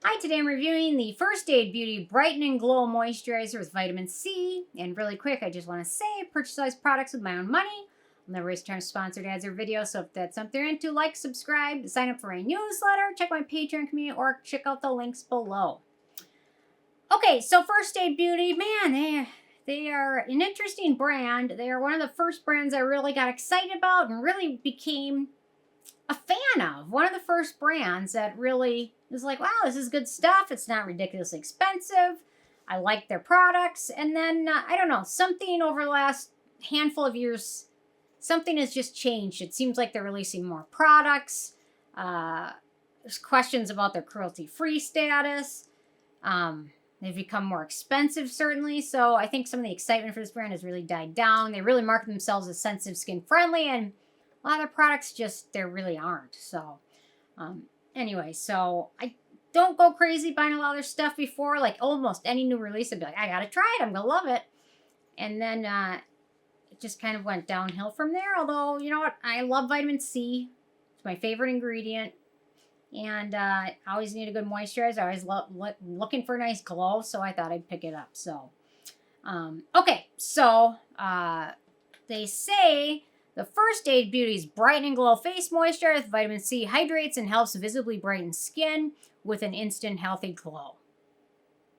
Hi, today I'm reviewing the First Aid Beauty Brighten and Glow Moisturizer with Vitamin C. And really quick, I just want to say I purchase these products with my own money. I'll never waste time sponsored ads or videos, so if that's something you're into, like, subscribe, sign up for my newsletter, check my Patreon community, or check out the links below. Okay, so First Aid Beauty, man, they are an interesting brand. They are one of the first brands I really got excited about and really became a fan of. One of the first brands that really was like, wow, this is good stuff. It's not ridiculously expensive. I like their products. And then, I don't know, something over the last handful of years, something has just changed. It seems like they're releasing more products. There's questions about their cruelty-free status. They've become more expensive, certainly. So I think some of the excitement for this brand has really died down. They really market themselves as sensitive skin friendly, and a lot of their products just, they really aren't. So, anyway, so I don't go crazy buying a lot of their stuff before. Like, almost any new release, I'd be like, I gotta try it. I'm gonna love it. And then, it just kind of went downhill from there. Although, you know what? I love vitamin C. It's my favorite ingredient. And, I always need a good moisturizer. I always looking for a nice glow. So I thought I'd pick it up. So, okay. So, they say the First Aid Beauty's Brighten and Glow Face Moisturizer with Vitamin C hydrates and helps visibly brighten skin with an instant healthy glow.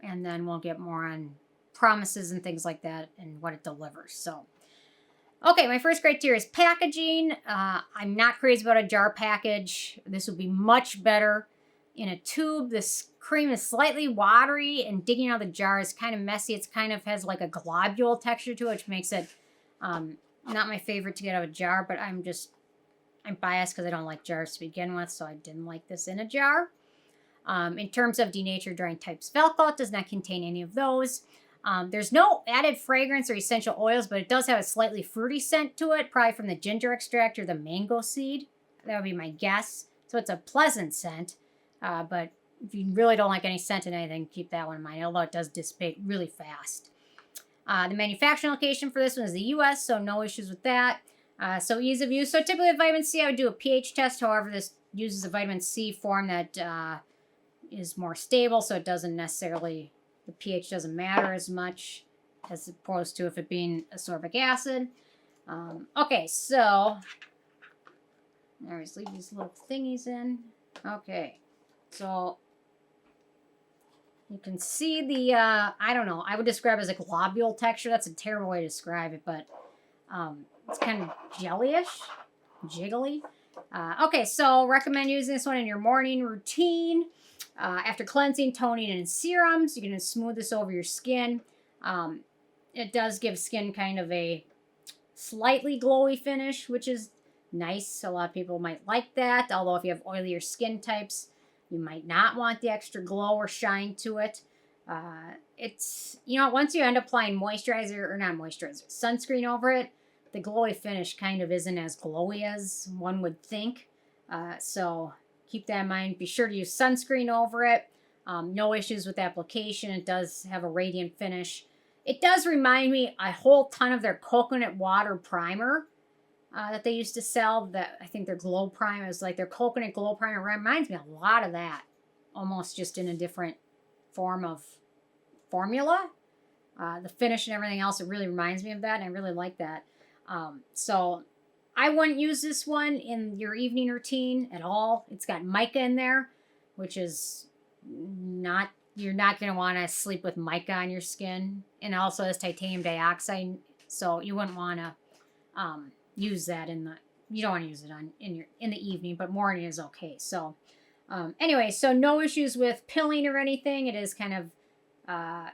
And then we'll get more on promises and things like that and what it delivers. So, okay, my first criteria is packaging. I'm not crazy about a jar package. This would be much better in a tube. This cream is slightly watery, and digging out of the jar is kind of messy. It's kind of has like a globule texture to it, which makes it not my favorite to get out of a jar, but I'm biased because I don't like jars to begin with, so I didn't like this in a jar. In terms of denatured drying types of alcohol, it does not contain any of those. There's no added fragrance or essential oils, but it does have a slightly fruity scent to it, probably from the ginger extract or the mango seed. That would be my guess. So it's a pleasant scent, but if you really don't like any scent in anything, keep that one in mind, although it does dissipate really fast. The manufacturing location for this one is the U.S., so no issues with that. So ease of use. So typically with vitamin C, I would do a pH test. However, this uses a vitamin C form that is more stable, so it doesn't necessarily, the pH doesn't matter as much as opposed to if it being ascorbic acid. Okay, so I always leave these little thingies in. Okay, so you can see the, I don't know, I would describe it as a globule texture. That's a terrible way to describe it, but it's kind of jellyish, jiggly. Okay, so recommend using this one in your morning routine. After cleansing, toning, and serums, you're going to smooth this over your skin. It does give skin kind of a slightly glowy finish, which is nice. A lot of people might like that, although if you have oilier skin types, you might not want the extra glow or shine to it. It's, you know, once you end up applying moisturizer, or not moisturizer, sunscreen over it, the glowy finish kind of isn't as glowy as one would think. So keep that in mind. Be sure to use sunscreen over it. No issues with application. It does have a radiant finish. It does remind me a whole ton of their coconut water primer that they used to sell. That I think their glow primer is like their coconut glow primer. It reminds me a lot of that, almost just in a different form of formula. The finish and everything else, it really reminds me of that, and I really like that. So I wouldn't use this one in your evening routine at all. It's got mica in there, which is not, you're not going to want to sleep with mica on your skin. And also has titanium dioxide, so you wouldn't want to use that in the, you don't want to use it in the evening, but morning is okay. So anyway, so no issues with pilling or anything. It is kind of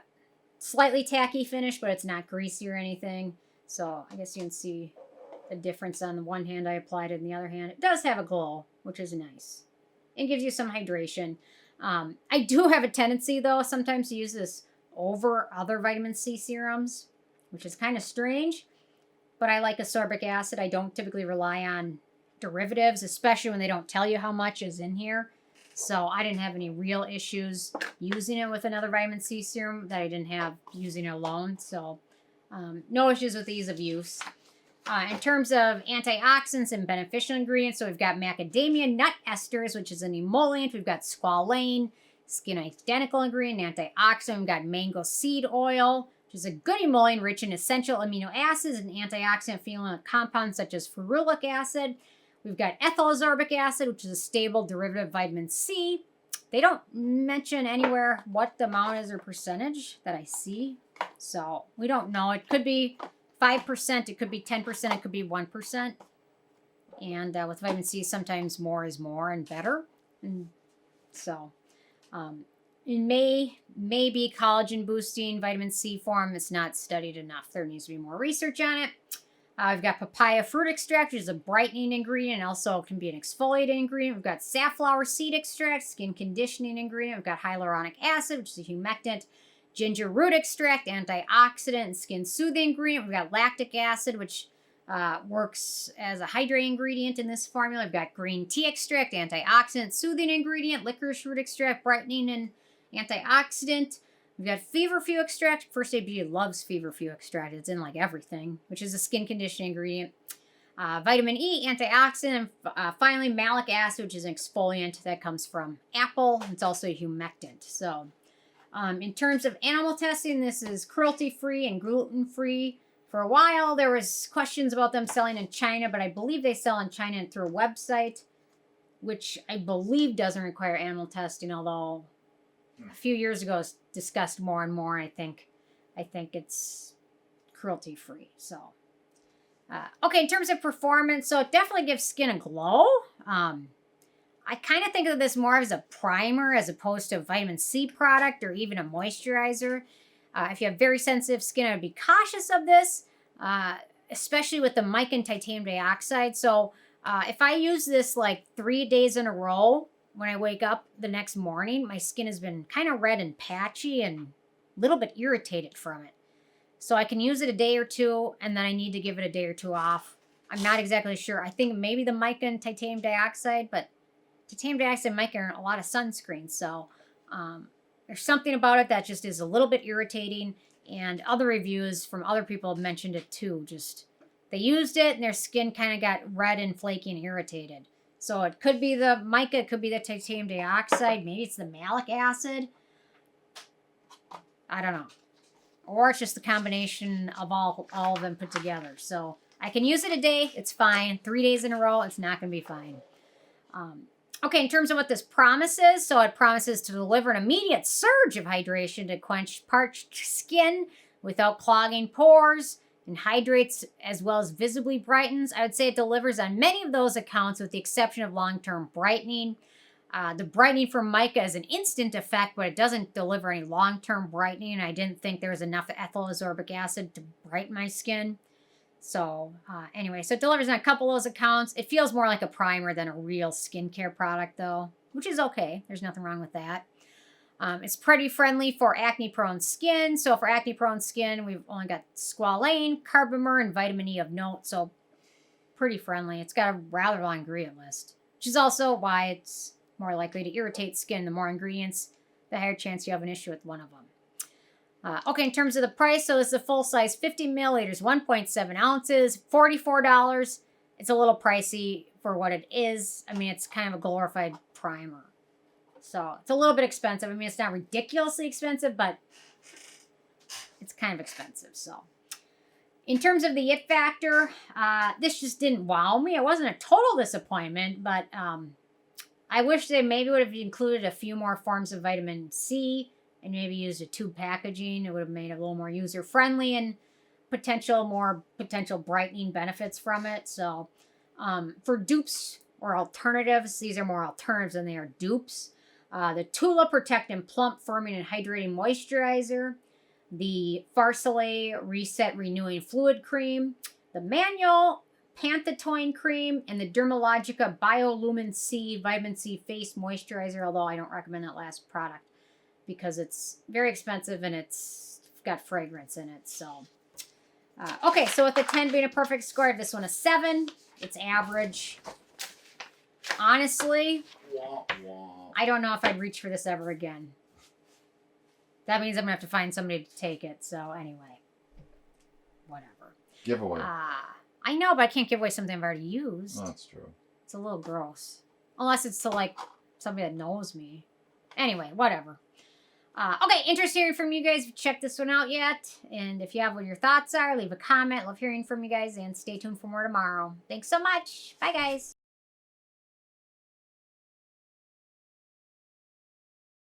slightly tacky finish, but it's not greasy or anything. So I guess you can see the difference. On the one hand I applied it, and the other hand it does have a glow, which is nice. It gives you some hydration. I do have a tendency though sometimes to use this over other vitamin C serums, which is kind of strange, but I like ascorbic acid. I don't typically rely on derivatives, especially when they don't tell you how much is in here. So I didn't have any real issues using it with another vitamin C serum that I didn't have using it alone. So no issues with ease of use. In terms of antioxidants and beneficial ingredients, so we've got macadamia nut esters, which is an emollient. We've got squalane, skin identical ingredient, antioxidant. We've got mango seed oil, which is a good emollient rich in essential amino acids and antioxidant phenolic compounds such as ferulic acid. We've got ethyl ascorbic acid, which is a stable derivative of vitamin C. They don't mention anywhere what the amount is or percentage that I see. So we don't know. It could be 5%, it could be 10%, it could be 1%. And with vitamin C, sometimes more is more and better. And so it may be collagen boosting vitamin C form. It's not studied enough. There needs to be more research on it. We've got papaya fruit extract, which is a brightening ingredient, and also can be an exfoliating ingredient. We've got safflower seed extract, skin conditioning ingredient. We've got hyaluronic acid, which is a humectant. Ginger root extract, antioxidant and skin soothing ingredient. We've got lactic acid, which works as a hydrating ingredient in this formula. We've got green tea extract, antioxidant, soothing ingredient. Licorice root extract, brightening and antioxidant. We've got feverfew extract. First Aid Beauty loves feverfew extract. It's in like everything, which is a skin conditioning ingredient. Vitamin E, antioxidant. And finally, malic acid, which is an exfoliant that comes from apple. It's also a humectant. So in terms of animal testing, this is cruelty-free and gluten-free. For a while, there was questions about them selling in China, but I believe they sell in China through a website, which I believe doesn't require animal testing, although a few years ago it was discussed more and more. I think it's cruelty-free. So, okay, in terms of performance, so it definitely gives skin a glow. I kind of think of this more as a primer as opposed to a vitamin C product or even a moisturizer. If you have very sensitive skin, I would be cautious of this, especially with the mica and titanium dioxide. So if I use this like 3 days in a row, when I wake up the next morning, my skin has been kind of red and patchy and a little bit irritated from it. So I can use it a day or two, and then I need to give it a day or two off. I'm not exactly sure. I think maybe the mica and titanium dioxide, but titanium dioxide and mica are in a lot of sunscreen. So there's something about it that just is a little bit irritating. And other reviews from other people have mentioned it too. Just they used it and their skin kind of got red and flaky and irritated. So it could be the mica, it could be the titanium dioxide, maybe it's the malic acid. I don't know. Or it's just the combination of all of them put together. So I can use it a day, it's fine. 3 days in a row, it's not going to be fine. Okay, in terms of what this promises, so it promises to deliver an immediate surge of hydration to quench parched skin without clogging pores, and hydrates as well as visibly brightens. I would say it delivers on many of those accounts with the exception of long-term brightening. The brightening from mica is an instant effect, but it doesn't deliver any long-term brightening. I didn't think there was enough ethyl ascorbic acid to brighten my skin. So anyway, so it delivers on a couple of those accounts. It feels more like a primer than a real skincare product though, which is okay. There's nothing wrong with that. It's pretty friendly for acne-prone skin. So for acne-prone skin, we've only got Squalane, Carbomer, and vitamin E of note. So pretty friendly. It's got a rather long ingredient list, which is also why it's more likely to irritate skin. The more ingredients, the higher chance you have an issue with one of them. Okay, in terms of the price, so this is a full size 50 milliliters, 1.7 ounces, $44. It's a little pricey for what it is. I mean, it's kind of a glorified primer. So it's a little bit expensive. I mean, it's not ridiculously expensive, but it's kind of expensive. So in terms of the it factor, this just didn't wow me. It wasn't a total disappointment, but I wish they maybe would have included a few more forms of vitamin C and maybe used a tube packaging. It would have made it a little more user-friendly and potential brightening benefits from it. So for dupes or alternatives, these are more alternatives than they are dupes. The Tula Protect and Plump Firming and Hydrating Moisturizer, the Farcelay Reset Renewing Fluid Cream, the Manual Pantatoin Cream, and the Dermalogica Biolumin C Vitamin C Face Moisturizer, although I don't recommend that last product because it's very expensive and it's got fragrance in it. So, okay, so with the 10 being a perfect score, I have this one a 7. It's average. Honestly, I don't know if I'd reach for this ever again. That means I'm going to have to find somebody to take it. So anyway, whatever. Giveaway. I know, but I can't give away something I've already used. Oh, that's true. It's a little gross. Unless it's to like somebody that knows me. Anyway, whatever. Okay, interested hearing from you guys. If you checked this one out yet, and if you have what your thoughts are, leave a comment. Love hearing from you guys, and stay tuned for more tomorrow. Thanks so much. Bye, guys.